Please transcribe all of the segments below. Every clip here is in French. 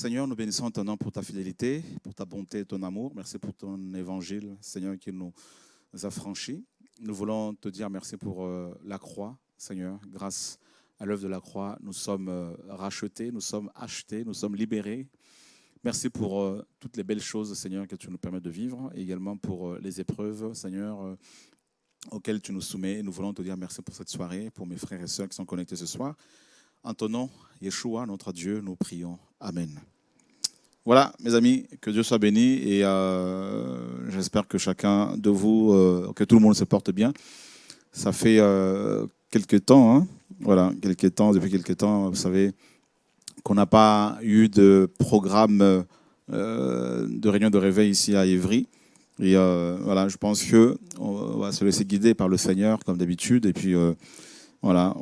Seigneur, nous bénissons ton nom pour ta fidélité, pour ta bonté et ton amour. Merci pour ton évangile, Seigneur, qui nous a franchis. Nous voulons te dire merci pour la croix, Seigneur. Grâce à l'œuvre de la croix, nous sommes rachetés, nous sommes achetés, nous sommes libérés. Merci pour toutes les belles choses, Seigneur, que tu nous permets de vivre, et également pour les épreuves, Seigneur, auxquelles tu nous soumets. Nous voulons te dire merci pour cette soirée, pour mes frères et sœurs qui sont connectés ce soir. En ton nom, Yeshua, notre Dieu, nous prions. Amen. Voilà, mes amis, que Dieu soit béni et j'espère que chacun de vous, que tout le monde se porte bien. Ça fait quelques temps, hein, voilà, depuis quelques temps, vous savez, qu'on n'a pas eu de programme de réunion de réveil ici à Évry. Et voilà, je pense qu'on va se laisser guider par le Seigneur, comme d'habitude, et puis... Voilà,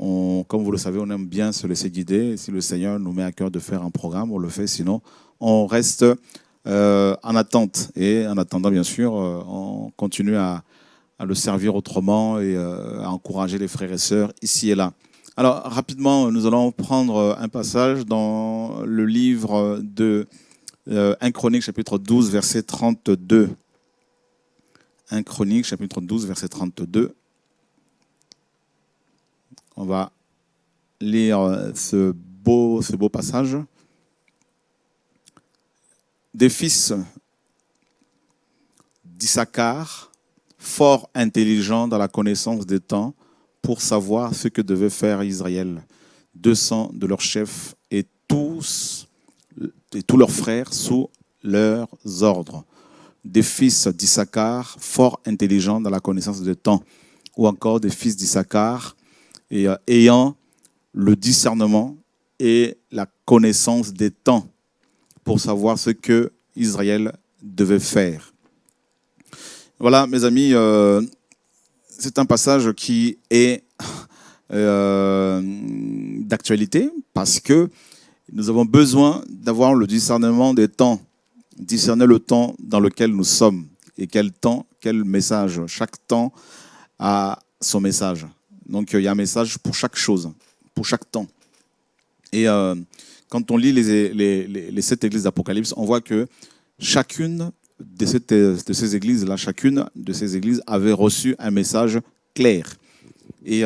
comme vous le savez, on aime bien se laisser guider. Et si le Seigneur nous met à cœur de faire un programme, on le fait. Sinon, on reste en attente. Et en attendant, bien sûr, on continue à le servir autrement et à encourager les frères et sœurs ici et là. Alors, rapidement, nous allons prendre un passage dans le livre de 1 Chronique, chapitre 12, verset 32. 1 Chronique, chapitre 12, verset 32. On va lire ce beau passage. Des fils d'Issachar, fort intelligents dans la connaissance des temps, pour savoir ce que devait faire Israël. 200 de leurs chefs et tous leurs frères sous leurs ordres. Des fils d'Issachar, fort intelligents dans la connaissance des temps. Ou encore des fils d'Issachar, et ayant le discernement et la connaissance des temps pour savoir ce que Israël devait faire. Voilà, mes amis, c'est un passage qui est d'actualité parce que nous avons besoin d'avoir le discernement des temps, discerner le temps dans lequel nous sommes et quel temps, quel message. Chaque temps a son message. Donc, il y a un message pour chaque chose, pour chaque temps. Et quand on lit les 7 églises d'Apocalypse, on voit que chacune de ces églises-là, chacune de ces églises avait reçu un message clair. Et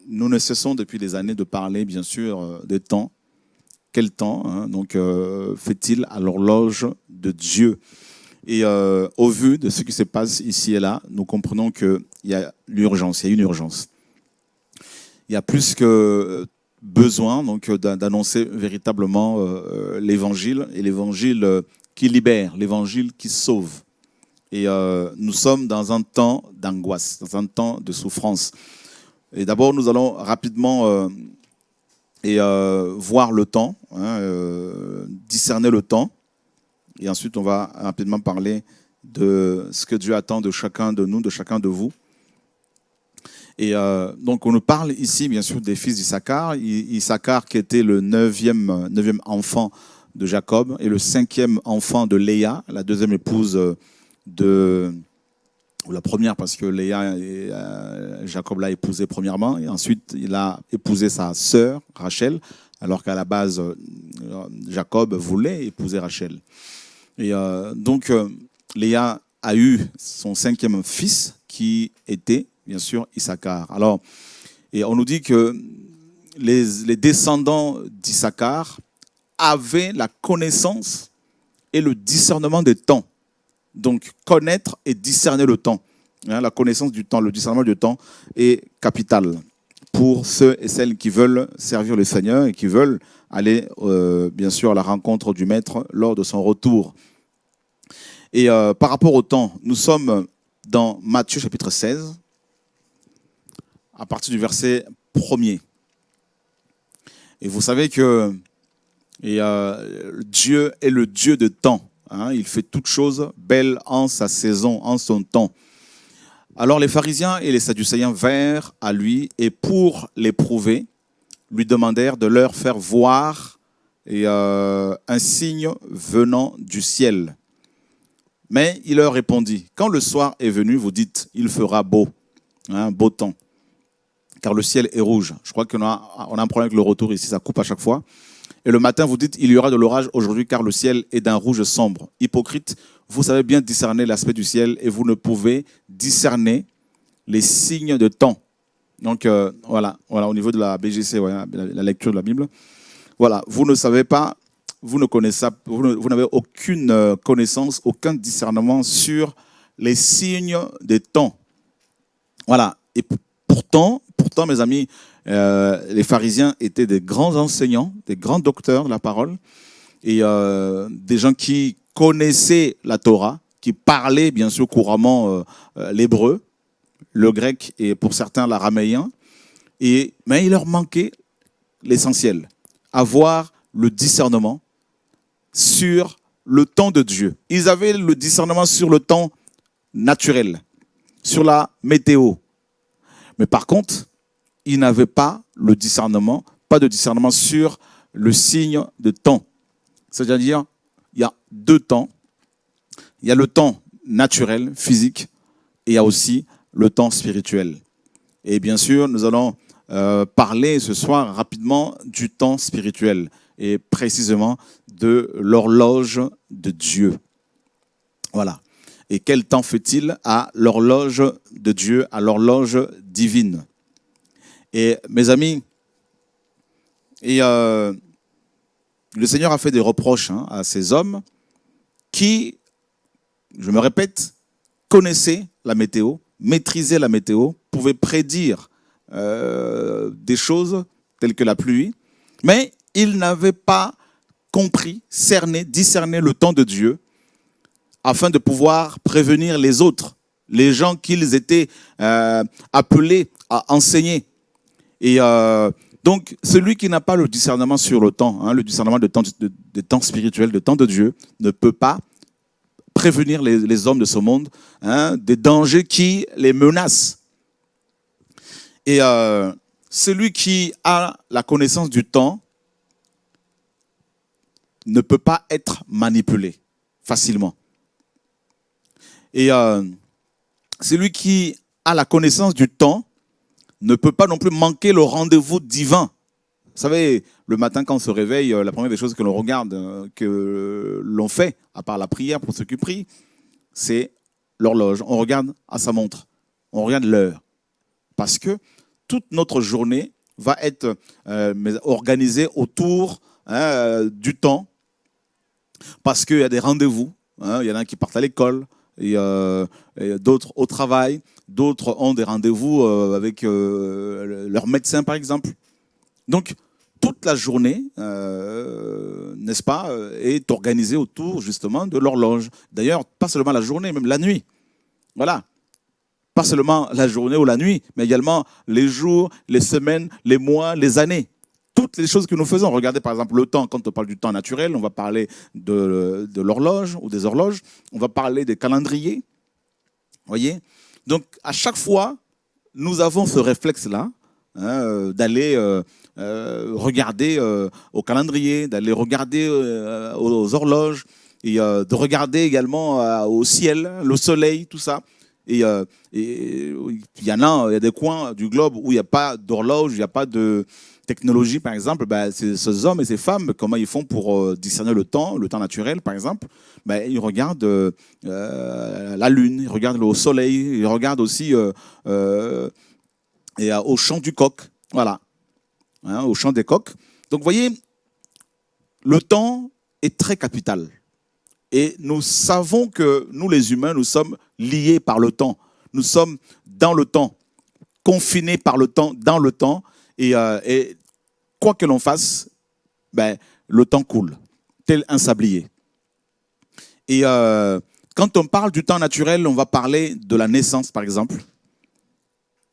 nous ne cessons depuis des années de parler, bien sûr, des temps. Quel temps, hein, donc, fait-il à l'horloge de Dieu? Et au vu de ce qui se passe ici et là, nous comprenons qu'il y a l'urgence, il y a une urgence. Il y a plus que besoin donc d'annoncer véritablement l'évangile, et l'évangile qui libère, l'évangile qui sauve. Et nous sommes dans un temps d'angoisse, dans un temps de souffrance. Et d'abord, nous allons rapidement voir le temps, hein, discerner le temps. Et ensuite, on va rapidement parler de ce que Dieu attend de chacun de nous, de chacun de vous. Et donc, on nous parle ici, bien sûr, des fils d'Issachar. Issachar qui était le neuvième enfant de Jacob et le 5e enfant de Léa, la deuxième épouse ou la première, parce que Léa, Jacob l'a épousée premièrement, et ensuite il a épousé sa sœur, Rachel, alors qu'à la base, Jacob voulait épouser Rachel. Et donc, Léa a eu son 5e fils qui était, bien sûr, Issachar. Alors, et on nous dit que les descendants d'Issachar avaient la connaissance et le discernement des temps. Donc, connaître et discerner le temps. Hein, la connaissance du temps, le discernement du temps est capital pour ceux et celles qui veulent servir le Seigneur et qui veulent aller, bien sûr, à la rencontre du Maître lors de son retour. Et par rapport au temps, nous sommes dans Matthieu chapitre 16, à partir du verset 1er. Et vous savez que Dieu est le Dieu de temps. Hein, il fait toutes choses belles en sa saison, en son temps. Alors les pharisiens et les sadducéens vinrent à lui et pour l'éprouver, lui demandèrent de leur faire voir un signe venant du ciel. Mais il leur répondit, quand le soir est venu, vous dites, il fera beau, hein, beau temps. Car le ciel est rouge. Je crois qu'on a un problème avec le retour ici, ça coupe à chaque fois. Et le matin, vous dites, il y aura de l'orage aujourd'hui car le ciel est d'un rouge sombre. Hypocrite, vous savez bien discerner l'aspect du ciel et vous ne pouvez discerner les signes de temps. Donc voilà, au niveau de la BGC, ouais, la lecture de la Bible. Voilà, vous ne savez pas, vous ne connaissez, vous n'avez aucune connaissance, aucun discernement sur les signes des temps. Voilà, et pourtant, mes amis, les pharisiens étaient des grands enseignants, des grands docteurs de la parole, et des gens qui connaissaient la Torah, qui parlaient bien sûr couramment l'hébreu, le grec et pour certains l'araméen, mais il leur manquait l'essentiel, avoir le discernement sur le temps de Dieu. Ils avaient le discernement sur le temps naturel, sur la météo. Mais par contre, ils n'avaient pas le discernement, pas de discernement sur le signe de temps. C'est-à-dire, il y a deux temps. Il y a le temps naturel, physique, et il y a aussi le temps spirituel. Et bien sûr, nous allons parler ce soir rapidement du temps spirituel et précisément de l'horloge de Dieu. Voilà. Et quel temps fait-il à l'horloge de Dieu, à l'horloge divine? Et mes amis, le Seigneur a fait des reproches à ces hommes qui, je me répète, connaissaient la météo, maîtrisaient la météo, pouvaient prédire des choses telles que la pluie, mais ils n'avaient pas compris, cerné, discerné le temps de Dieu afin de pouvoir prévenir les autres, les gens qu'ils étaient appelés à enseigner. Et donc, celui qui n'a pas le discernement sur le temps, le discernement de temps spirituel, de temps de Dieu, ne peut pas prévenir les hommes de ce monde des dangers qui les menacent. Et celui qui a la connaissance du temps ne peut pas être manipulé facilement. Et celui qui a la connaissance du temps ne peut pas non plus manquer le rendez-vous divin. Vous savez, le matin quand on se réveille, la première des choses que l'on regarde, que l'on fait, à part la prière pour ceux qui prient, c'est l'horloge. On regarde à sa montre, on regarde l'heure. Parce que toute notre journée va être organisée autour du temps. Parce qu'il y a des rendez-vous. Il y en a qui partent à l'école, et d'autres au travail, d'autres ont des rendez-vous avec leur médecin par exemple. Donc toute la journée, n'est-ce pas, est organisée autour justement de l'horloge. D'ailleurs, pas seulement la journée, même la nuit. Voilà. Pas seulement la journée ou la nuit, mais également les jours, les semaines, les mois, les années. Toutes les choses que nous faisons. Regardez par exemple le temps, quand on parle du temps naturel, on va parler de l'horloge ou des horloges, on va parler des calendriers. Voyez? Donc à chaque fois, nous avons ce réflexe-là d'aller regarder au calendrier, d'aller regarder aux horloges, et de regarder également au ciel, le soleil, tout ça. Et il y a des coins du globe où il n'y a pas d'horloge, il n'y a pas de technologie, par exemple. Ces hommes et ces femmes, comment ils font pour discerner le temps naturel, par exemple? Ils regardent la lune, ils regardent au soleil, ils regardent aussi au chant du coq. Voilà, au chant des coqs. Donc, vous voyez, le temps est très capital. Et nous savons que nous, les humains, nous sommes liés par le temps. Nous sommes dans le temps, confinés par le temps, dans le temps. Et quoi que l'on fasse, le temps coule, tel un sablier. Et quand on parle du temps naturel, on va parler de la naissance, par exemple.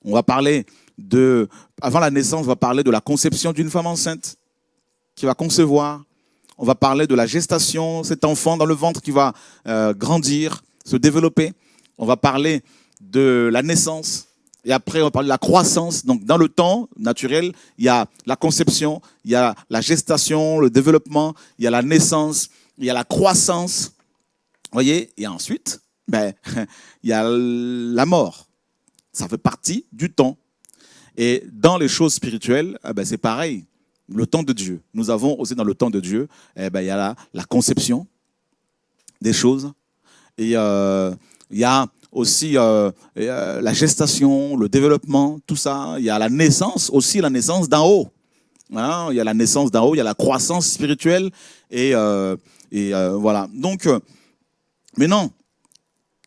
On va parler avant la naissance, on va parler de la conception d'une femme enceinte qui va concevoir. On va parler de la gestation, cet enfant dans le ventre qui va grandir, se développer. On va parler de la naissance. Et après, on va parler de la croissance. Donc, dans le temps naturel, il y a la conception, il y a la gestation, le développement, il y a la naissance, il y a la croissance. Vous voyez? Et ensuite, il y a la mort. Ça fait partie du temps. Et dans les choses spirituelles, c'est pareil. le temps de Dieu. Nous avons aussi dans le temps de Dieu, il y a la conception des choses. Et il y a aussi la gestation, le développement, tout ça. Il y a la naissance aussi, la naissance d'en haut. Hein, il y a la naissance d'en haut, il y a la croissance spirituelle. Et voilà. Donc, maintenant,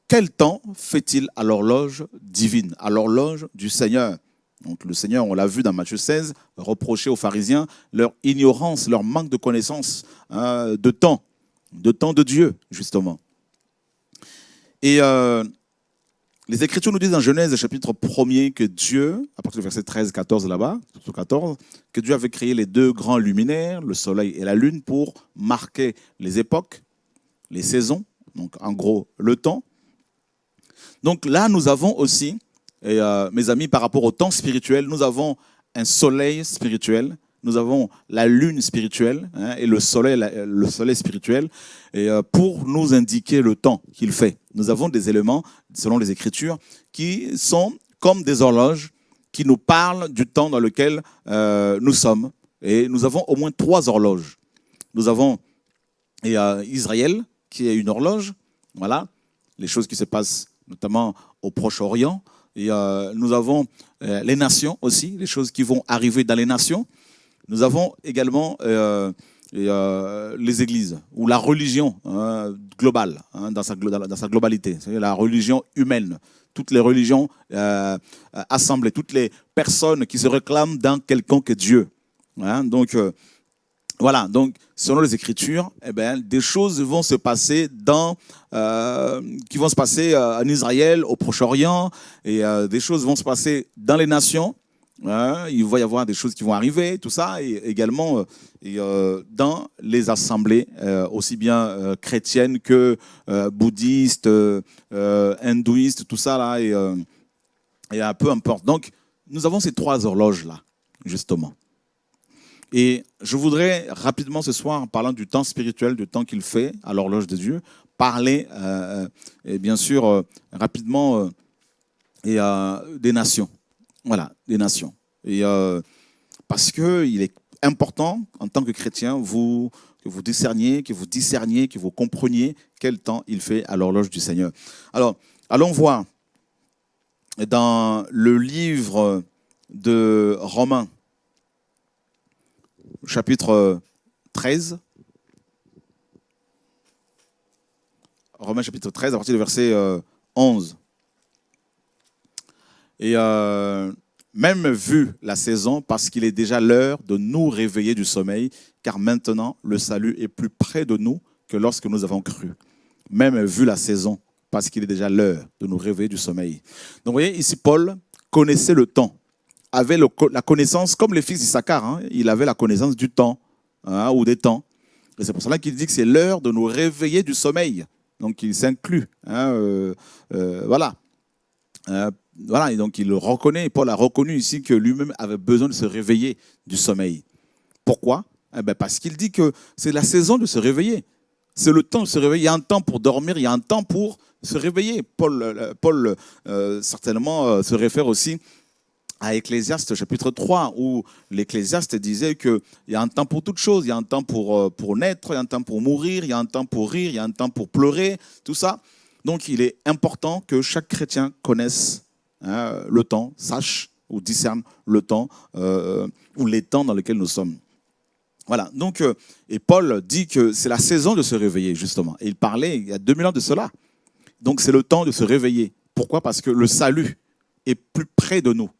quel temps fait-il à l'horloge divine, à l'horloge du Seigneur? Donc le Seigneur, on l'a vu dans Matthieu 16, reprocher aux pharisiens leur ignorance, leur manque de connaissance, de temps de Dieu, justement. Et les Écritures nous disent dans Genèse, chapitre 1er, que Dieu, à partir du verset 13, 14 là-bas, 14, que Dieu avait créé les deux grands luminaires, le soleil et la lune, pour marquer les époques, les saisons, donc en gros le temps. Donc là, nous avons aussi, et, mes amis, par rapport au temps spirituel, nous avons un soleil spirituel, nous avons la lune spirituelle et le soleil spirituel et, pour nous indiquer le temps qu'il fait. Nous avons des éléments, selon les Écritures, qui sont comme des horloges qui nous parlent du temps dans lequel nous sommes. Et nous avons au moins 3 horloges. Nous avons Israël, qui est une horloge, voilà, les choses qui se passent notamment au Proche-Orient. Et nous avons les nations aussi, les choses qui vont arriver dans les nations. Nous avons également les églises, ou la religion globale, dans sa globalité, c'est-à-dire la religion humaine, toutes les religions assemblées, toutes les personnes qui se réclament d'un quelconque Dieu. Hein, donc, voilà, donc selon les Écritures, des choses vont se passer qui vont se passer en Israël, au Proche-Orient, et des choses vont se passer dans les nations. Il va y avoir des choses qui vont arriver, tout ça, et également dans les assemblées, aussi bien chrétiennes que bouddhistes, hindouistes, tout ça, là, et peu importe. Donc, nous avons ces 3 horloges-là, justement. Et je voudrais rapidement ce soir, en parlant du temps spirituel, du temps qu'il fait à l'horloge de Dieu, parler, et bien sûr, rapidement des nations. Voilà, des nations. Et parce qu'il est important, en tant que chrétien, que vous discerniez, que vous compreniez quel temps il fait à l'horloge du Seigneur. Alors, allons voir dans le livre de Romains, chapitre 13. Romains chapitre 13, à partir du verset 11. Et même vu la saison, parce qu'il est déjà l'heure de nous réveiller du sommeil, car maintenant le salut est plus près de nous que lorsque nous avons cru. Même vu la saison, parce qu'il est déjà l'heure de nous réveiller du sommeil. Donc vous voyez, ici Paul connaissait le temps, avait la connaissance, comme les fils d'Issachar, il avait la connaissance du temps, ou des temps. Et c'est pour cela qu'il dit que c'est l'heure de nous réveiller du sommeil. Donc il s'inclut. Voilà. Voilà, et donc il le reconnaît, Paul a reconnu ici que lui-même avait besoin de se réveiller du sommeil. Pourquoi? Parce qu'il dit que c'est la saison de se réveiller. C'est le temps de se réveiller. Il y a un temps pour dormir, il y a un temps pour se réveiller. Paul certainement se réfère aussi à Ecclésiaste chapitre 3, où l'Ecclésiaste disait qu'il y a un temps pour toutes choses. Il y a un temps pour naître, il y a un temps pour mourir, il y a un temps pour rire, il y a un temps pour pleurer, tout ça. Donc il est important que chaque chrétien connaisse le temps, sache ou discerne le temps ou les temps dans lesquels nous sommes. Voilà, donc, et Paul dit que c'est la saison de se réveiller, justement. Et il parlait il y a 2000 ans de cela. Donc c'est le temps de se réveiller. Pourquoi? Parce que le salut est plus près de nous,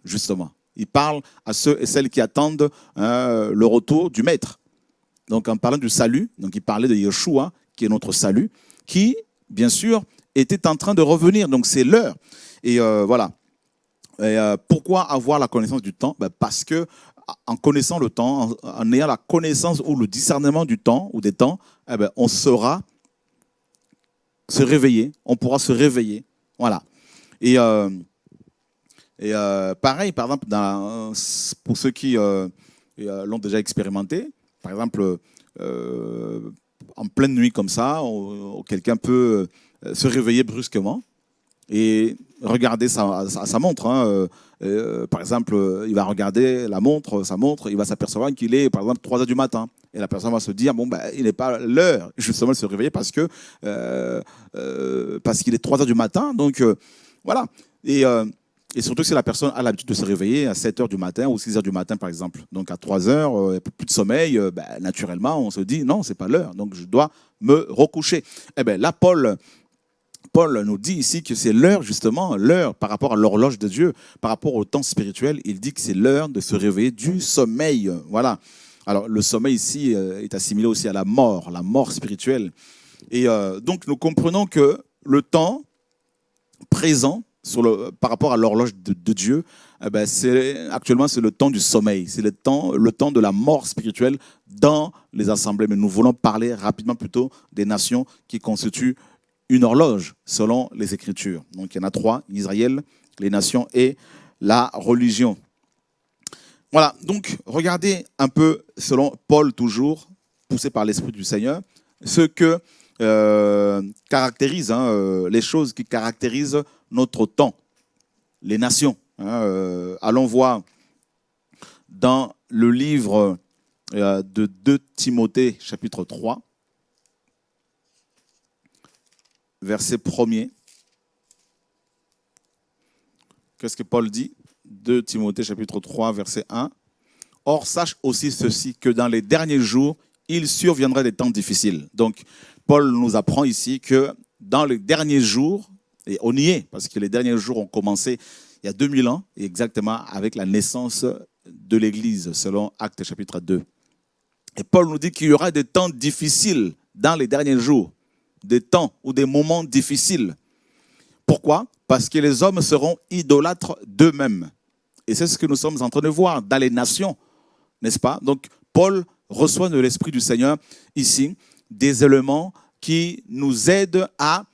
justement. Il parle à ceux et celles qui attendent le retour du Maître. Donc en parlant du salut, donc il parlait de Yeshua, qui est notre salut, qui, bien sûr, était en train de revenir. Donc c'est l'heure. Et voilà. Et, pourquoi avoir la connaissance du temps? Parce que en connaissant le temps, en ayant la connaissance ou le discernement du temps ou des temps, on saura se réveiller, on pourra se réveiller. Voilà. Et pareil, par exemple, pour ceux qui l'ont déjà expérimenté, par exemple, en pleine nuit comme ça, quelqu'un peut se réveiller brusquement. et regarder sa montre. Hein. Par exemple, il va regarder la montre, sa montre, il va s'apercevoir qu'il est, par exemple, 3 heures du matin. Et la personne va se dire, bon, ben, il n'est pas l'heure, justement, de se réveiller parce qu'il est 3 heures du matin. Donc, voilà. Et surtout si la personne a l'habitude de se réveiller à 7 heures du matin ou 6 heures du matin, par exemple. Donc, à 3 heures, plus de sommeil, ben, naturellement, on se dit, non, c'est pas l'heure. Donc, je dois me recoucher. Eh bien, là, Paul nous dit ici que c'est l'heure, justement, l'heure par rapport à l'horloge de Dieu, par rapport au temps spirituel. Il dit que c'est l'heure de se réveiller du sommeil. Voilà. Alors, le sommeil ici est assimilé aussi à la mort spirituelle. Et donc, nous comprenons que le temps présent par rapport à l'horloge de Dieu, eh ben, actuellement, c'est le temps du sommeil. C'est le temps de la mort spirituelle dans les assemblées. Mais nous voulons parler rapidement plutôt des nations qui constituent une horloge selon les Écritures. Donc il y en a 3, Israël, les nations et la religion. Voilà, donc regardez un peu, selon Paul toujours, poussé par l'Esprit du Seigneur, ce que caractérise, les choses qui caractérisent notre temps, les nations. Allons voir dans le livre de 2 Timothée, chapitre 3, verset 1er. Qu'est-ce que Paul dit? 2 Timothée chapitre 3, verset 1. Or, sache aussi ceci, que dans les derniers jours, il surviendra des temps difficiles. Donc, Paul nous apprend ici que dans les derniers jours, et on y est, parce que les derniers jours ont commencé il y a 2000 ans, exactement avec la naissance de l'Église, selon Actes chapitre 2. Et Paul nous dit qu'il y aura des temps difficiles dans les derniers jours, des temps ou des moments difficiles. Pourquoi? Parce que les hommes seront idolâtres d'eux-mêmes. Et c'est ce que nous sommes en train de voir dans les nations, n'est-ce pas? Donc, Paul reçoit de l'Esprit du Seigneur ici des éléments qui nous aident à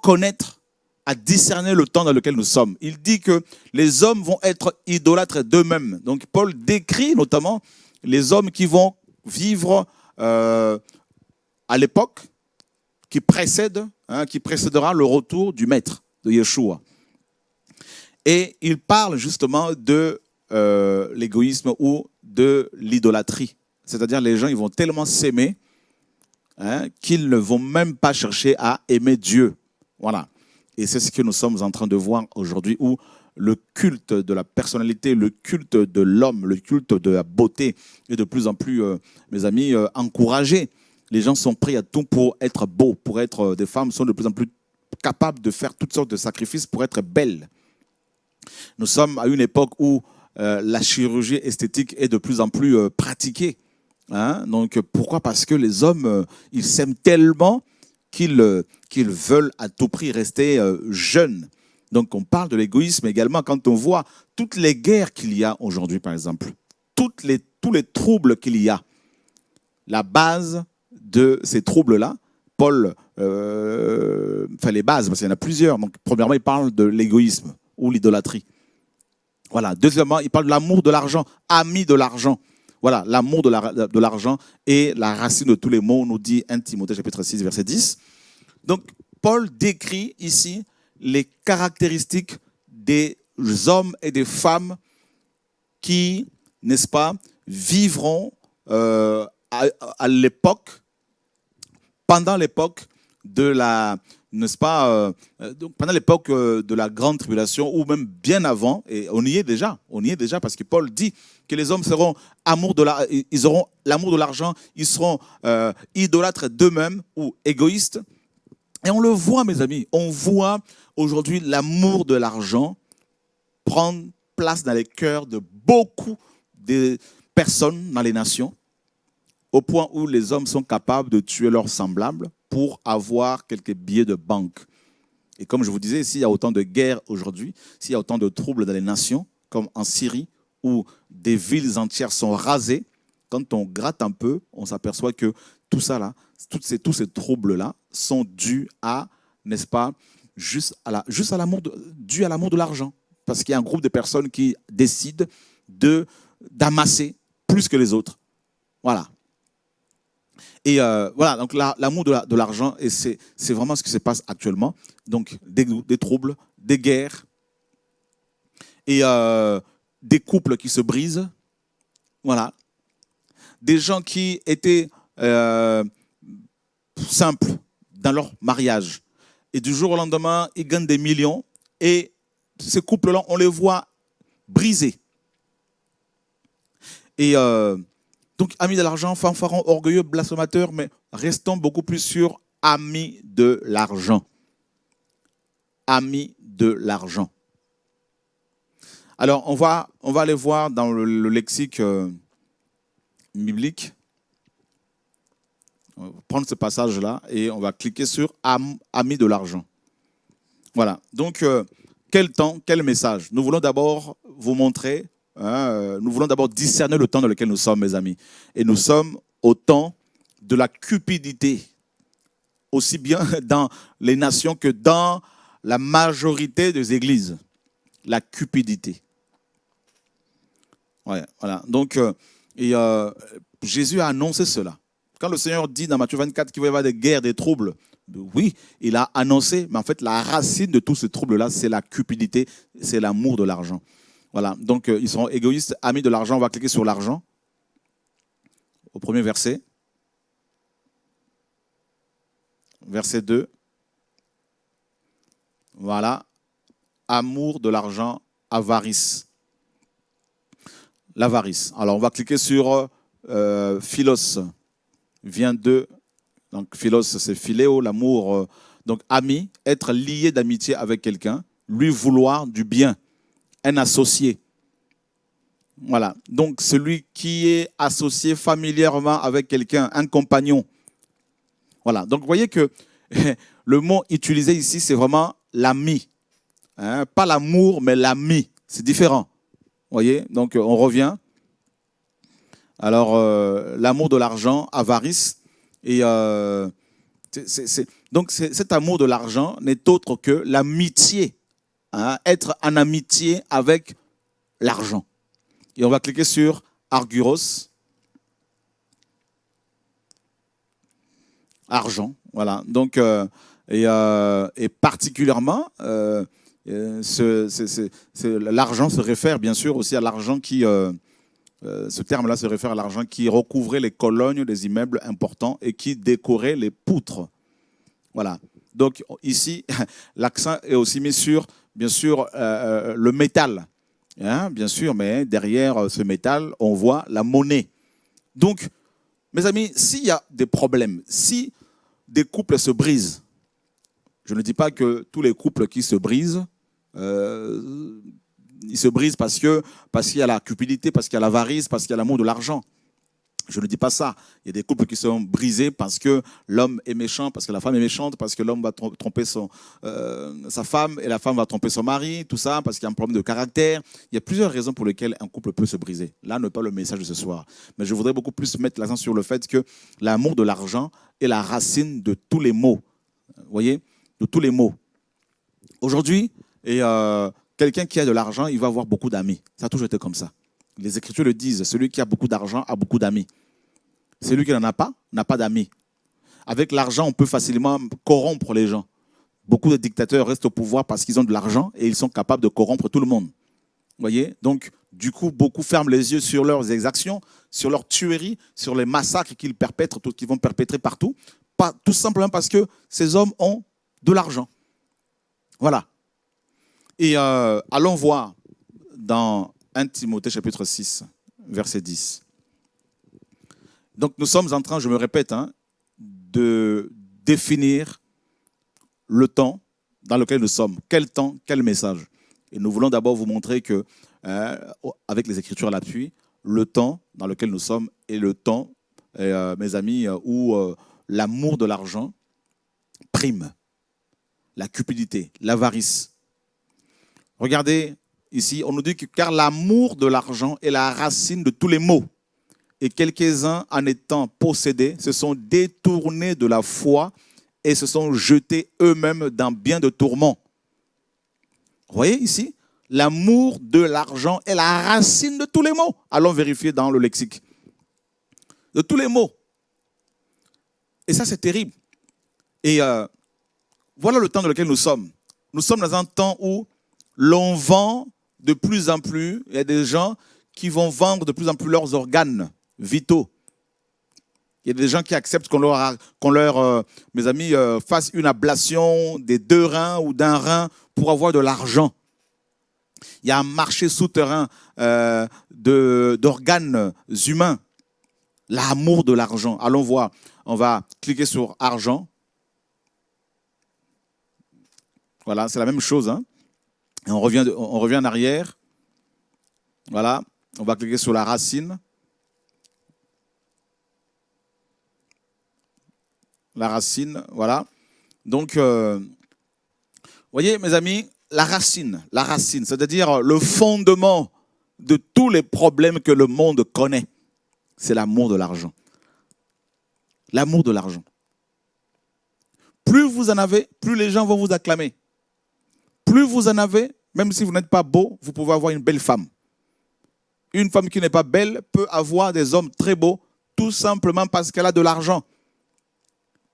connaître, à discerner le temps dans lequel nous sommes. Il dit que les hommes vont être idolâtres d'eux-mêmes. Donc, Paul décrit notamment les hommes qui vont vivre à l'époque qui précédera le retour du Maître, de Yeshua. Et il parle justement de l'égoïsme ou de l'idolâtrie. C'est-à-dire les gens ils vont tellement s'aimer qu'ils ne vont même pas chercher à aimer Dieu. Voilà. Et c'est ce que nous sommes en train de voir aujourd'hui, où le culte de la personnalité, le culte de l'homme, le culte de la beauté est de plus en plus, mes amis, encouragé. Les gens sont prêts à tout pour être beaux, pour être des femmes sont de plus en plus capables de faire toutes sortes de sacrifices pour être belles. Nous sommes à une époque où la chirurgie esthétique est de plus en plus pratiquée. Donc pourquoi? Parce que les hommes, ils s'aiment tellement qu'ils veulent à tout prix rester jeunes. Donc on parle de l'égoïsme également quand on voit toutes les guerres qu'il y a aujourd'hui, par exemple, tous les troubles qu'il y a. La base de ces troubles-là, Paul, les bases, parce qu'il y en a plusieurs. Donc premièrement, il parle de l'égoïsme ou l'idolâtrie. Voilà. Deuxièmement, il parle de l'amour de l'argent, ami de l'argent. Voilà, l'amour de l'argent est la racine de tous les maux, nous dit 1 Timothée chapitre 6, verset 10. Donc, Paul décrit ici les caractéristiques des hommes et des femmes qui, n'est-ce pas, vivront à l'époque, pendant l'époque de la, n'est-ce pas, pendant l'époque de la grande tribulation, ou même bien avant, et on y est déjà parce que Paul dit que les hommes seront ils auront l'amour de l'argent, ils seront idolâtres d'eux-mêmes ou égoïstes. Et on le voit, mes amis, on voit aujourd'hui l'amour de l'argent prendre place dans les cœurs de beaucoup de personnes dans les nations, au point où les hommes sont capables de tuer leurs semblables pour avoir quelques billets de banque. Et comme je vous disais, s'il y a autant de guerres aujourd'hui, s'il y a autant de troubles dans les nations, comme en Syrie, où des villes entières sont rasées, quand on gratte un peu, on s'aperçoit que tout ça là, tous ces troubles-là sont dus à, n'est-ce pas, dû à l'amour de l'argent. Parce qu'il y a un groupe de personnes qui décident d'amasser plus que les autres. Voilà. Et voilà, donc l'amour de l'argent, et c'est vraiment ce qui se passe actuellement. Donc des troubles, des guerres, et des couples qui se brisent. Voilà. Des gens qui étaient simples dans leur mariage. Et du jour au lendemain, ils gagnent des millions. Et ces couples-là, on les voit brisés. Et donc, amis de l'argent, fanfarons, orgueilleux, blasphémateurs, mais restons beaucoup plus sur amis de l'argent. Amis de l'argent. Alors, on va aller voir dans le lexique biblique. On va prendre ce passage-là et on va cliquer sur amis de l'argent. Voilà. Donc, quel temps, quel message? Nous voulons d'abord vous montrer, nous voulons d'abord discerner le temps dans lequel nous sommes, mes amis. Et nous sommes au temps de la cupidité, aussi bien dans les nations que dans la majorité des églises. La cupidité. Ouais, voilà. Donc, Jésus a annoncé cela. Quand le Seigneur dit dans Matthieu 24 qu'il va y avoir des guerres, des troubles, oui, il a annoncé, mais en fait, la racine de tous ces troubles-là, c'est la cupidité, c'est l'amour de l'argent. Voilà, donc ils sont égoïstes, amis de l'argent. On va cliquer sur l'argent, au premier verset. Verset 2. Voilà, amour de l'argent, avarice. L'avarice. Alors, on va cliquer sur philos. Vient de, donc philos, c'est philéo, l'amour. Donc, ami, être lié d'amitié avec quelqu'un, lui vouloir du bien, un associé. Voilà. Donc, celui qui est associé familièrement avec quelqu'un, un compagnon. Voilà. Donc, vous voyez que le mot utilisé ici, c'est vraiment l'ami. Hein? Pas l'amour, mais l'ami. C'est différent. Vous voyez? Donc, on revient. Alors, l'amour de l'argent, avarice. Et donc, cet amour de l'argent n'est autre que l'amitié. Hein? Être en amitié avec l'argent. Et on va cliquer sur Arguros. Argent, voilà. Donc, et particulièrement, l'argent se réfère bien sûr aussi à l'argent qui... ce terme-là se réfère à l'argent qui recouvrait les colonnes des immeubles importants et qui décorait les poutres. Voilà. Donc ici, l'accent est aussi mis sur, bien sûr, le métal. Hein, bien sûr, mais derrière ce métal, on voit la monnaie. Donc, mes amis, s'il y a des problèmes, si des couples se brisent, je ne dis pas que tous les couples qui se brisent, ils se brisent parce qu'il y a la cupidité, parce qu'il y a l'avarice, parce qu'il y a l'amour de l'argent. Je ne dis pas ça. Il y a des couples qui sont brisés parce que l'homme est méchant, parce que la femme est méchante, parce que l'homme va tromper sa femme et la femme va tromper son mari, tout ça, parce qu'il y a un problème de caractère. Il y a plusieurs raisons pour lesquelles un couple peut se briser. Là n'est pas le message de ce soir. Mais je voudrais beaucoup plus mettre l'accent sur le fait que l'amour de l'argent est la racine de tous les maux. Vous voyez? De tous les maux. Aujourd'hui, quelqu'un qui a de l'argent, il va avoir beaucoup d'amis. Ça a toujours été comme ça. Les Écritures le disent, celui qui a beaucoup d'argent a beaucoup d'amis. Celui qui n'en a pas, n'a pas d'amis. Avec l'argent, on peut facilement corrompre les gens. Beaucoup de dictateurs restent au pouvoir parce qu'ils ont de l'argent et ils sont capables de corrompre tout le monde. Vous voyez? Donc, du coup, beaucoup ferment les yeux sur leurs exactions, sur leurs tueries, sur les massacres qu'ils perpètrent, qu'ils vont perpétrer partout, tout simplement parce que ces hommes ont de l'argent. Voilà. Et allons voir dans 1 Timothée chapitre 6, verset 10. Donc nous sommes en train, je me répète, de définir le temps dans lequel nous sommes. Quel temps, quel message. Et nous voulons d'abord vous montrer que, avec les Écritures à l'appui, le temps dans lequel nous sommes est le temps, mes amis, où l'amour de l'argent prime. La cupidité, l'avarice. Regardez ici, on nous dit que car l'amour de l'argent est la racine de tous les maux. Et quelques-uns, en étant possédés, se sont détournés de la foi et se sont jetés eux-mêmes dans bien de tourments. Vous voyez ici, l'amour de l'argent est la racine de tous les maux. Allons vérifier dans le lexique. De tous les maux. Et ça, c'est terrible. Et voilà le temps dans lequel nous sommes. Nous sommes dans un temps où l'on vend de plus en plus. Il y a des gens qui vont vendre de plus en plus leurs organes vitaux. Il y a des gens qui acceptent qu'on leur mes amis, fasse une ablation des 2 reins ou d'un rein pour avoir de l'argent. Il y a un marché souterrain d'organes humains. L'amour de l'argent. Allons voir. On va cliquer sur argent. Voilà, c'est la même chose. Hein. Et on revient en arrière. Voilà, on va cliquer sur la racine. La racine, voilà. Donc, voyez, mes amis, la racine, c'est-à-dire le fondement de tous les problèmes que le monde connaît, c'est l'amour de l'argent. L'amour de l'argent. Plus vous en avez, plus les gens vont vous acclamer. Plus vous en avez, même si vous n'êtes pas beau, vous pouvez avoir une belle femme. Une femme qui n'est pas belle peut avoir des hommes très beaux, tout simplement parce qu'elle a de l'argent.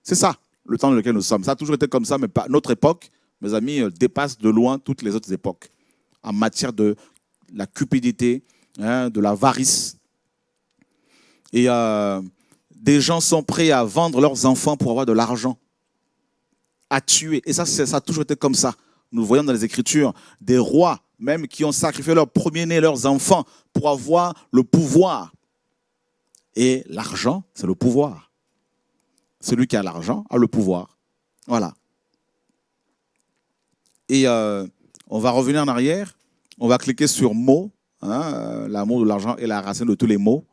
C'est ça, le temps dans lequel nous sommes. Ça a toujours été comme ça, mais pas notre époque, mes amis, dépasse de loin toutes les autres époques. En matière de la cupidité, hein, de l'avarice. Et des gens sont prêts à vendre leurs enfants pour avoir de l'argent. À tuer. Et ça a toujours été comme ça. Nous voyons dans les Écritures des rois, même qui ont sacrifié leur premier-né, leurs enfants, pour avoir le pouvoir. Et l'argent, c'est le pouvoir. Celui qui a l'argent a le pouvoir. Voilà. Et on va revenir en arrière. On va cliquer sur mots. Hein, l'amour de l'argent est la racine de tous les maux.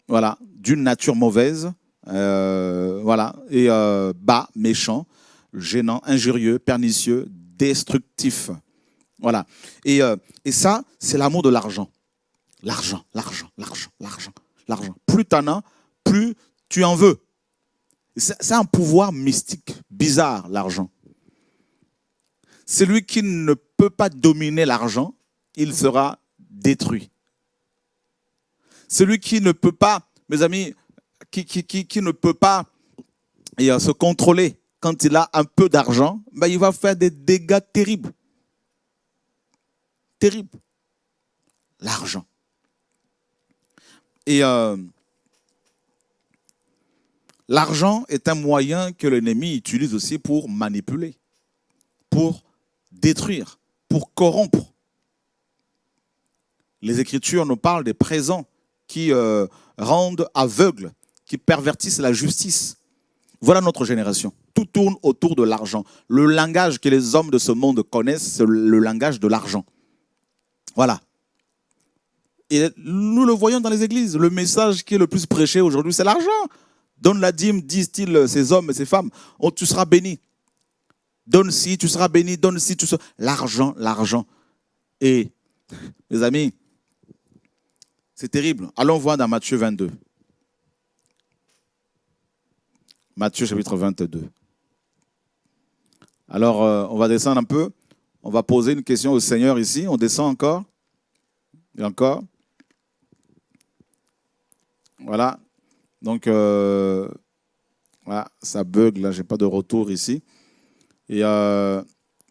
Voilà. D'une nature mauvaise. Voilà. Et bas, méchant, gênant, injurieux, pernicieux, destructif. Voilà. Et ça, c'est l'amour de l'argent. L'argent. Plus t'en as, plus tu en veux. C'est un pouvoir mystique, bizarre, l'argent. Celui qui ne peut pas dominer l'argent, il sera détruit. Celui qui ne peut pas, mes amis, qui ne peut pas se contrôler quand il a un peu d'argent, ben il va faire des dégâts terribles. Terribles. L'argent. Et l'argent est un moyen que l'ennemi utilise aussi pour manipuler, pour détruire, pour corrompre. Les Écritures nous parlent des présents qui rendent aveugles, qui pervertissent la justice. Voilà notre génération. Tout tourne autour de l'argent. Le langage que les hommes de ce monde connaissent, c'est le langage de l'argent. Voilà. Et nous le voyons dans les églises. Le message qui est le plus prêché aujourd'hui, c'est l'argent. Donne la dîme, disent-ils ces hommes et ces femmes. Oh, tu seras béni. Donne ci, tu seras béni. Donne ci, tu seras... L'argent, l'argent. Et, mes amis, c'est terrible. Allons voir dans Matthieu 22. Matthieu chapitre 22. Alors, on va descendre un peu. On va poser une question au Seigneur ici. On descend encore. Et encore. Voilà. Donc, voilà, ça bug, là, j'ai pas de retour ici. Et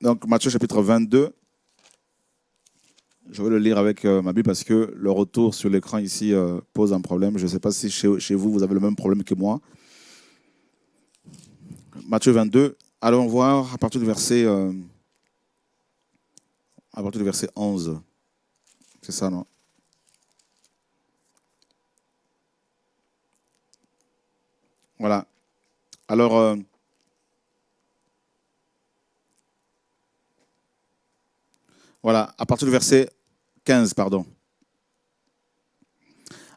donc, Matthieu chapitre 22. Je vais le lire avec ma Bible parce que le retour sur l'écran ici pose un problème. Je ne sais pas si chez vous, vous avez le même problème que moi. Matthieu 22. Allons voir à partir du verset 11. C'est ça, non? Voilà. Alors, voilà, à partir du verset 15, pardon.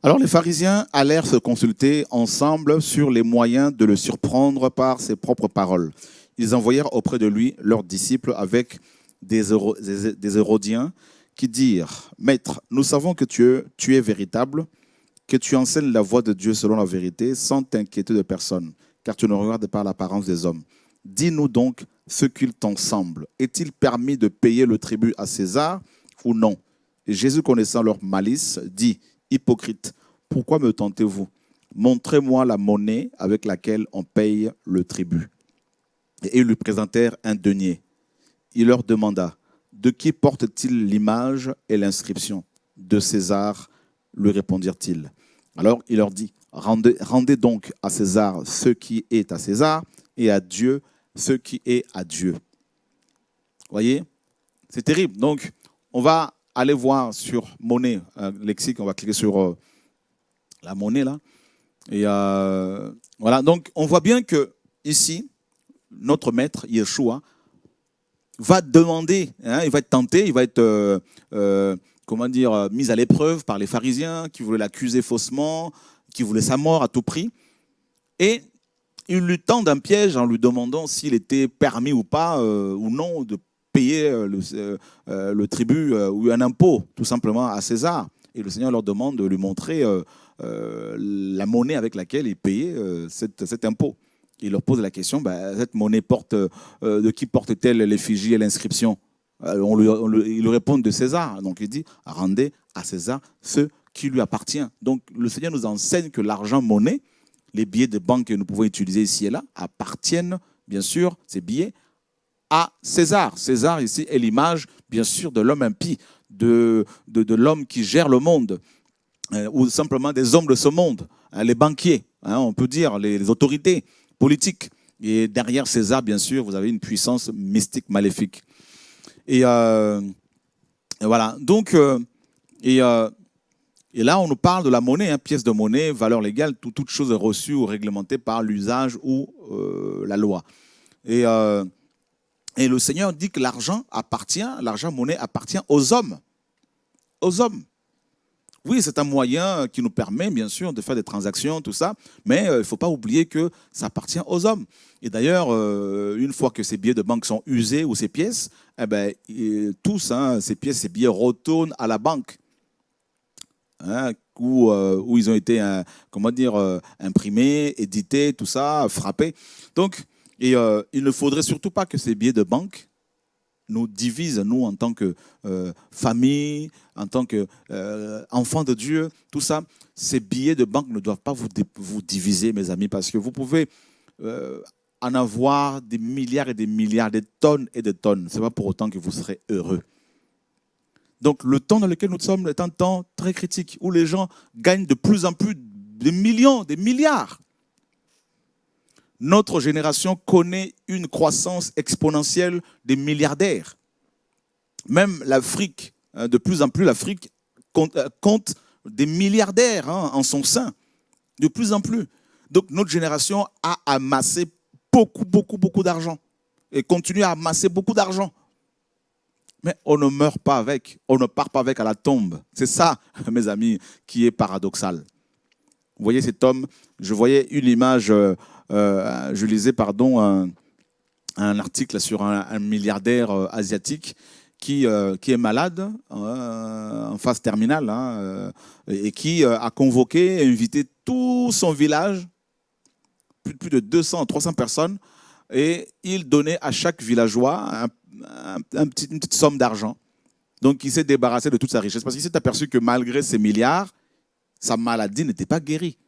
Alors les pharisiens allèrent se consulter ensemble sur les moyens de le surprendre par ses propres paroles. Ils envoyèrent auprès de lui leurs disciples avec des Hérodiens qui dirent « Maître, nous savons que tu es véritable, que tu enseignes la voie de Dieu selon la vérité, sans t'inquiéter de personne, car tu ne regardes pas l'apparence des hommes. Dis-nous donc ce qu'il t'en semble. Est-il permis de payer le tribut à César ou non ?» Et Jésus, connaissant leur malice, dit « Hypocrite, pourquoi me tentez-vous? montrez-moi la monnaie avec laquelle on paye le tribut. Et ils lui présentèrent un denier. Il leur demanda, de qui porte-t-il l'image et l'inscription? De César, lui répondirent-ils. Alors il leur dit, rendez donc à César ce qui est à César et à Dieu ce qui est à Dieu. Voyez, c'est terrible. Donc, on va aller voir sur monnaie, lexique, on va cliquer sur la monnaie là. Et voilà, donc on voit bien que ici, notre maître, Yeshua, va demander, il va être tenté, il va être, mis à l'épreuve par les pharisiens qui voulaient l'accuser faussement, qui voulaient sa mort à tout prix. Et il lui tend un piège en lui demandant s'il était permis ou pas, ou non, de payer le tribut ou un impôt, tout simplement, à César. Et le Seigneur leur demande de lui montrer la monnaie avec laquelle il payait cet impôt. Il leur pose la question, cette monnaie de qui porte-t-elle l'effigie et l'inscription? Ils lui répondent de César. Donc il dit, rendez à César ce qui lui appartient. Donc le Seigneur nous enseigne que l'argent monnaie, les billets de banque que nous pouvons utiliser ici et là, appartiennent, bien sûr, ces billets, à César. César, ici, est l'image, bien sûr, de l'homme impie, de l'homme qui gère le monde, ou simplement des hommes de ce monde, les banquiers, on peut dire, les autorités politiques. Et derrière César, bien sûr, vous avez une puissance mystique maléfique. Et voilà. Donc, et là, on nous parle de la monnaie, pièce de monnaie, valeur légale, toute chose reçue ou réglementée par l'usage ou la loi. Et le Seigneur dit que l'argent monnaie appartient aux hommes. Aux hommes. Oui, c'est un moyen qui nous permet, bien sûr, de faire des transactions, tout ça, mais il ne faut pas oublier que ça appartient aux hommes. Et d'ailleurs, une fois que ces billets de banque sont usés ou ces pièces, tous, ces pièces, ces billets retournent à la banque, où ils ont été, imprimés, édités, tout ça, frappés. Donc, il ne faudrait surtout pas que ces billets de banque nous divisent, nous, en tant que famille, en tant qu'enfants de Dieu, tout ça. Ces billets de banque ne doivent pas vous diviser, mes amis, parce que vous pouvez en avoir des milliards et des milliards, des tonnes et des tonnes. Ce n'est pas pour autant que vous serez heureux. Donc, le temps dans lequel nous sommes est un temps très critique, où les gens gagnent de plus en plus des millions, des milliards. Notre génération connaît une croissance exponentielle des milliardaires. Même l'Afrique, de plus en plus, l'Afrique compte des milliardaires en son sein, de plus en plus. Donc notre génération a amassé beaucoup d'argent et continue à amasser beaucoup d'argent. Mais on ne meurt pas avec, on ne part pas avec à la tombe. C'est ça, mes amis, qui est paradoxal. Vous voyez cet homme, je voyais une image... je lisais un article sur un milliardaire asiatique qui est malade en phase terminale et qui a convoqué et invité tout son village, plus de 200, 300 personnes, et il donnait à chaque villageois une petite somme d'argent. Donc il s'est débarrassé de toute sa richesse parce qu'il s'est aperçu que malgré ses milliards, sa maladie n'était pas guérie,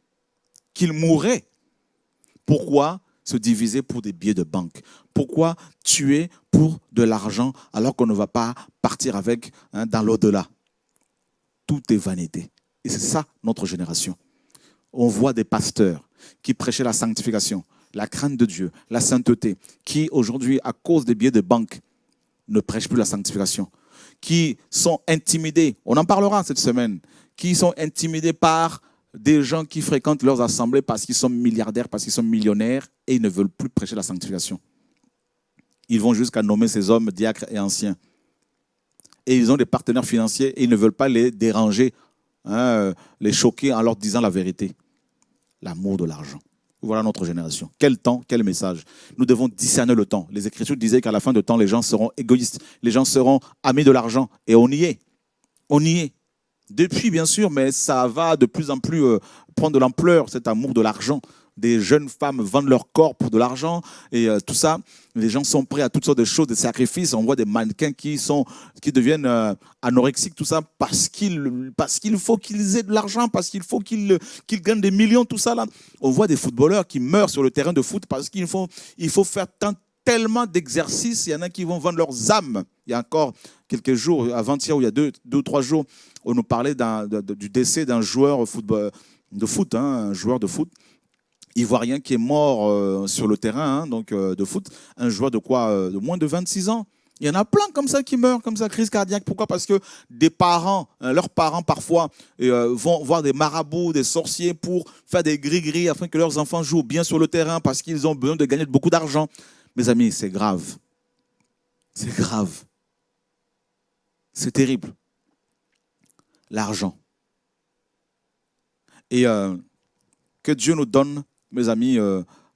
qu'il mourait. Pourquoi se diviser pour des billets de banque? Pourquoi tuer pour de l'argent alors qu'on ne va pas partir avec dans l'au-delà? Tout est vanité. Et c'est ça notre génération. On voit des pasteurs qui prêchaient la sanctification, la crainte de Dieu, la sainteté, qui aujourd'hui, à cause des billets de banque, ne prêchent plus la sanctification, qui sont intimidés, on en parlera cette semaine, qui sont intimidés par des gens qui fréquentent leurs assemblées parce qu'ils sont milliardaires, parce qu'ils sont millionnaires et ils ne veulent plus prêcher la sanctification. Ils vont jusqu'à nommer ces hommes diacres et anciens. Et ils ont des partenaires financiers et ils ne veulent pas les déranger, les choquer en leur disant la vérité. L'amour de l'argent. Voilà notre génération. Quel temps, quel message. Nous devons discerner le temps. Les Écritures disaient qu'à la fin de temps, les gens seront égoïstes. Les gens seront amis de l'argent. Et on y est. On y est. Depuis, bien sûr, mais ça va de plus en plus prendre de l'ampleur, cet amour de l'argent. des jeunes femmes vendent leur corps pour de l'argent et tout ça. Les gens sont prêts à toutes sortes de choses, des sacrifices. On voit des mannequins qui deviennent anorexiques, tout ça, parce qu'il faut qu'ils aient de l'argent, parce qu'il faut qu'ils gagnent des millions, tout ça là. On voit des footballeurs qui meurent sur le terrain de foot parce qu'il faut faire tellement d'exercices. Il y en a qui vont vendre leurs âmes. Il y a encore quelques jours, avant-hier, ou il y a deux ou trois jours, on nous parlait du décès d'un joueur de foot, un joueur de foot ivoirien qui est mort sur le terrain de foot. Un joueur de moins de 26 ans. Il y en a plein comme ça qui meurent, comme ça, crise cardiaque. Pourquoi? Parce que des parents, leurs parents parfois, vont voir des marabouts, des sorciers pour faire des gris-gris afin que leurs enfants jouent bien sur le terrain parce qu'ils ont besoin de gagner beaucoup d'argent. Mes amis, c'est grave. C'est grave. C'est terrible. L'argent. Et que Dieu nous donne, mes amis,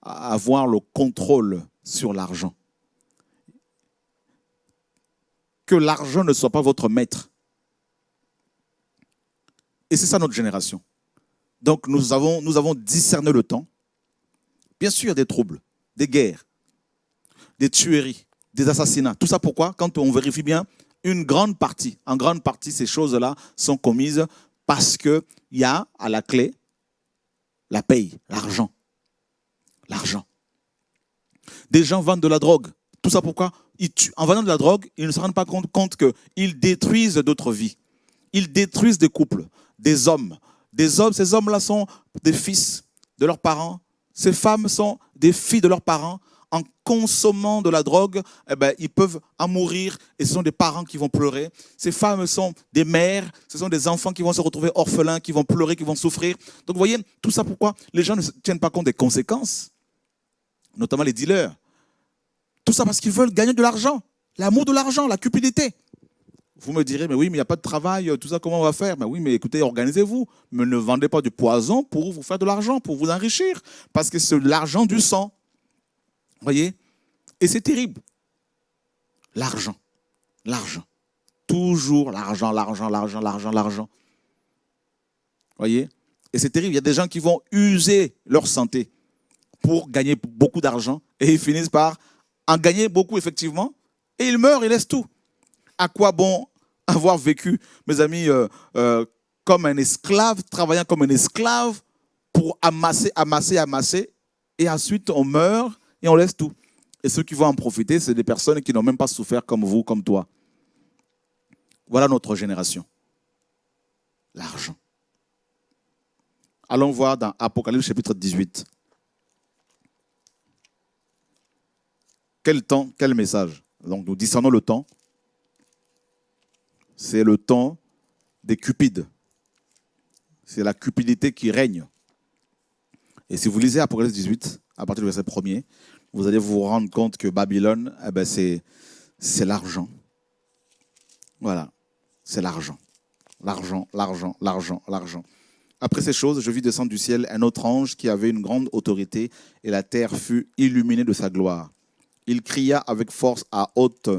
à avoir le contrôle sur l'argent. Que l'argent ne soit pas votre maître. Et c'est ça notre génération. Donc nous avons discerné le temps. Bien sûr, des troubles, des guerres, des tueries, des assassinats. Tout ça pourquoi? Quand on vérifie bien, en grande partie, ces choses-là sont commises parce qu'il y a à la clé la paye, l'argent. L'argent. Des gens vendent de la drogue. Tout ça pourquoi? En vendant de la drogue, ils ne se rendent pas compte qu'ils détruisent d'autres vies. Ils détruisent des couples, des hommes. Ces hommes-là sont des fils de leurs parents. Ces femmes sont des filles de leurs parents. En consommant de la drogue, ils peuvent en mourir et ce sont des parents qui vont pleurer. Ces femmes sont des mères, ce sont des enfants qui vont se retrouver orphelins, qui vont pleurer, qui vont souffrir. Donc vous voyez, tout ça pourquoi les gens ne tiennent pas compte des conséquences, notamment les dealers. Tout ça parce qu'ils veulent gagner de l'argent, l'amour de l'argent, la cupidité. Vous me direz, mais oui, mais il n'y a pas de travail, tout ça, comment on va faire? Mais oui, mais écoutez, organisez-vous. Mais ne vendez pas du poison pour vous faire de l'argent, pour vous enrichir. Parce que c'est l'argent du sang. Vous voyez? Et c'est terrible. L'argent. L'argent. Toujours l'argent, l'argent, l'argent, l'argent, l'argent. Vous voyez? Et c'est terrible. Il y a des gens qui vont user leur santé pour gagner beaucoup d'argent et ils finissent par en gagner beaucoup, effectivement, et ils meurent, ils laissent tout. À quoi bon avoir vécu, mes amis, comme un esclave, travaillant comme un esclave pour amasser, amasser, amasser, et ensuite on meurt et on laisse tout. Et ceux qui vont en profiter, c'est des personnes qui n'ont même pas souffert comme vous, comme toi. Voilà notre génération. L'argent. Allons voir dans Apocalypse chapitre 18. Quel temps, quel message? Donc nous discernons le temps. C'est le temps des cupides. C'est la cupidité qui règne. Et si vous lisez Apocalypse 18, à partir du verset 1er, vous allez vous rendre compte que Babylone, c'est l'argent. Voilà, c'est l'argent. L'argent, l'argent, l'argent, l'argent. Après ces choses, je vis descendre du ciel un autre ange qui avait une grande autorité et la terre fut illuminée de sa gloire. Il cria avec force à haute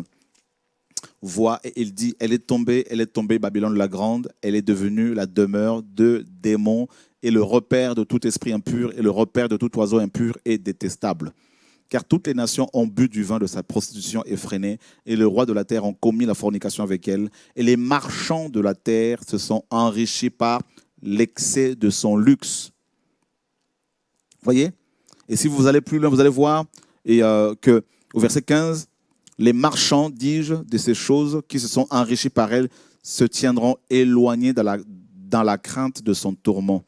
voix et il dit, elle est tombée, Babylone la grande, elle est devenue la demeure de démons et le repère de tout esprit impur et le repère de tout oiseau impur et détestable. Car toutes les nations ont bu du vin de sa prostitution effrénée et le roi de la terre ont commis la fornication avec elle et les marchands de la terre se sont enrichis par l'excès de son luxe. Vous voyez? Et si vous allez plus loin, vous allez voir que au verset 15, les marchands, dis-je, de ces choses qui se sont enrichis par elle se tiendront éloignés dans la crainte de son tourment.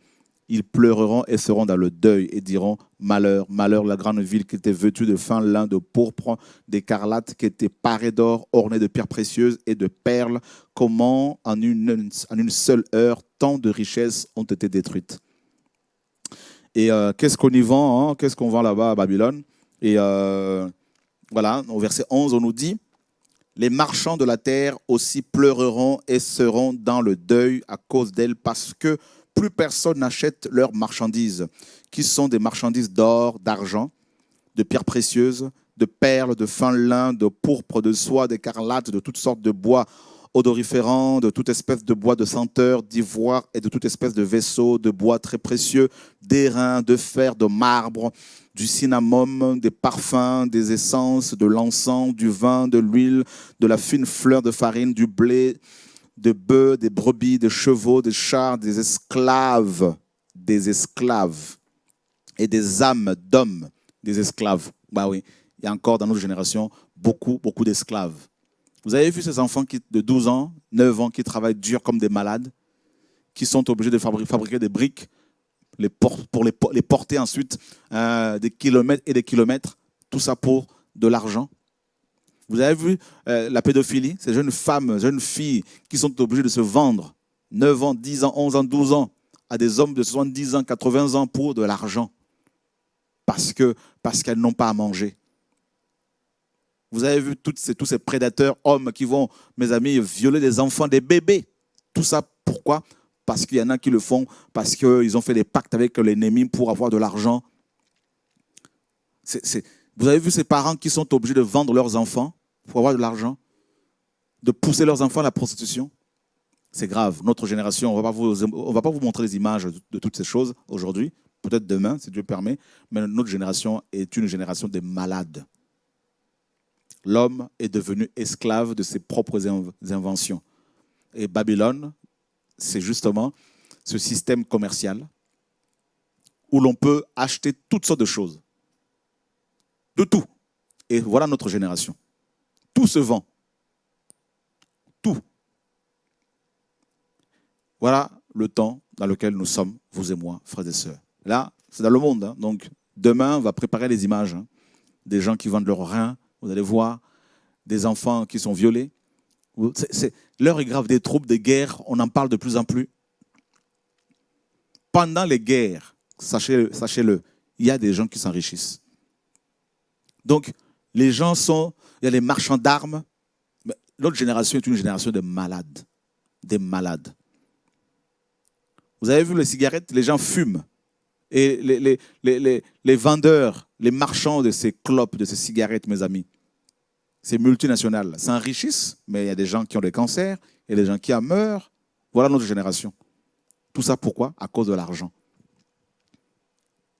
Ils pleureront et seront dans le deuil et diront « Malheur, malheur, la grande ville qui était vêtue de fin lin, de pourpre, d'écarlate, qui était parée d'or, ornée de pierres précieuses et de perles. Comment en une seule heure, tant de richesses ont été détruites. » Et qu'est-ce qu'on y vend, hein? Qu'est-ce qu'on vend là-bas à Babylone? Et voilà, au verset 11, on nous dit « Les marchands de la terre aussi pleureront et seront dans le deuil à cause d'elle parce que plus personne n'achète leurs marchandises, qui sont des marchandises d'or, d'argent, de pierres précieuses, de perles, de fin lin, de pourpre, de soie, d'écarlate, de toutes sortes de bois odoriférants, de toute espèce de bois de senteur, d'ivoire et de toute espèce de vaisseaux, de bois très précieux, d'airain, de fer, de marbre, du cinnamome, des parfums, des essences, de l'encens, du vin, de l'huile, de la fine fleur de farine, du blé, de bœufs, des brebis, des chevaux, des chars, des esclaves et des âmes d'hommes, des esclaves. Bah oui, il y a encore dans notre génération beaucoup d'esclaves. Vous avez vu ces enfants de 12 ans, 9 ans qui travaillent dur comme des malades, qui sont obligés de fabriquer des briques pour les porter ensuite des kilomètres et des kilomètres, tout ça pour de l'argent. Vous avez vu la pédophilie, ces jeunes femmes, jeunes filles qui sont obligées de se vendre 9 ans, 10 ans, 11 ans, 12 ans à des hommes de 70 ans, 80 ans pour de l'argent parce qu'elles n'ont pas à manger. Vous avez vu tous ces prédateurs hommes qui vont, mes amis, violer des enfants, des bébés. Tout ça, pourquoi? Parce qu'il y en a qui le font, parce qu'ils ont fait des pactes avec l'ennemi pour avoir de l'argent. Vous avez vu ces parents qui sont obligés de vendre leurs enfants pour avoir de l'argent, de pousser leurs enfants à la prostitution? C'est grave. Notre génération, on ne va pas vous montrer les images de toutes ces choses aujourd'hui, peut-être demain, si Dieu permet, mais notre génération est une génération de malades. L'homme est devenu esclave de ses propres inventions. Et Babylone, c'est justement ce système commercial où l'on peut acheter toutes sortes de choses. De tout. Et voilà notre génération. Tout se vend. Tout. Voilà le temps dans lequel nous sommes, vous et moi, frères et sœurs. Là, c'est dans le monde. Hein. Donc, demain, on va préparer les images. Hein. Des gens qui vendent leurs reins. Vous allez voir des enfants qui sont violés. L'heure est grave des troubles, des guerres. On en parle de plus en plus. Pendant les guerres, sachez-le, il y a des gens qui s'enrichissent. Donc, les gens il y a les marchands d'armes. Notre génération est une génération de malades. Des malades. Vous avez vu les cigarettes, les gens fument. Et les vendeurs, les marchands de ces clopes, de ces cigarettes, mes amis, ces multinationales s'enrichissent, mais il y a des gens qui ont des cancers, il y a des gens qui en meurent. Voilà notre génération. Tout ça pourquoi? À cause de l'argent.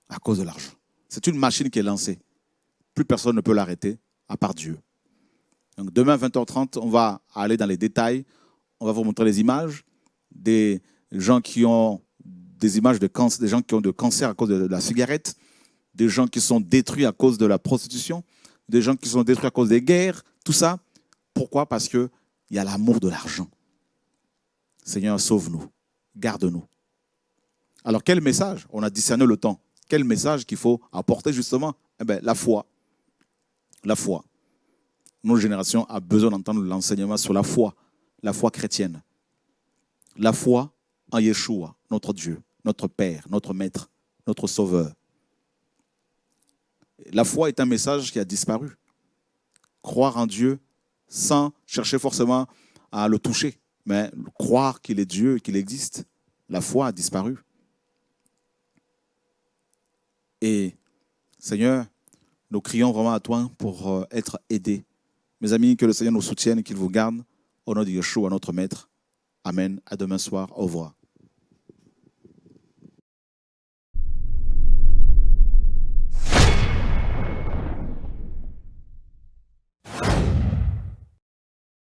À cause de l'argent. C'est une machine qui est lancée. Plus personne ne peut l'arrêter, à part Dieu. Donc demain, 20h30, on va aller dans les détails. On va vous montrer les images des gens qui ont des images de cancer, des gens qui ont de cancer à cause de la cigarette, des gens qui sont détruits à cause de la prostitution, des gens qui sont détruits à cause des guerres, tout ça. Pourquoi? Parce qu'il y a l'amour de l'argent. Seigneur, sauve-nous, garde-nous. Alors quel message? On a discerné le temps. Quel message qu'il faut apporter justement? Eh bien, la foi. La foi. Notre génération a besoin d'entendre l'enseignement sur la foi chrétienne. La foi en Yeshua, notre Dieu, notre Père, notre Maître, notre Sauveur. La foi est un message qui a disparu. Croire en Dieu sans chercher forcément à le toucher, mais croire qu'il est Dieu et qu'il existe. La foi a disparu. Et Seigneur, nous crions vraiment à toi pour être aidés. Mes amis, que le Seigneur nous soutienne et qu'il vous garde. Au nom de Yeshua, notre Maître. Amen. À demain soir. Au revoir.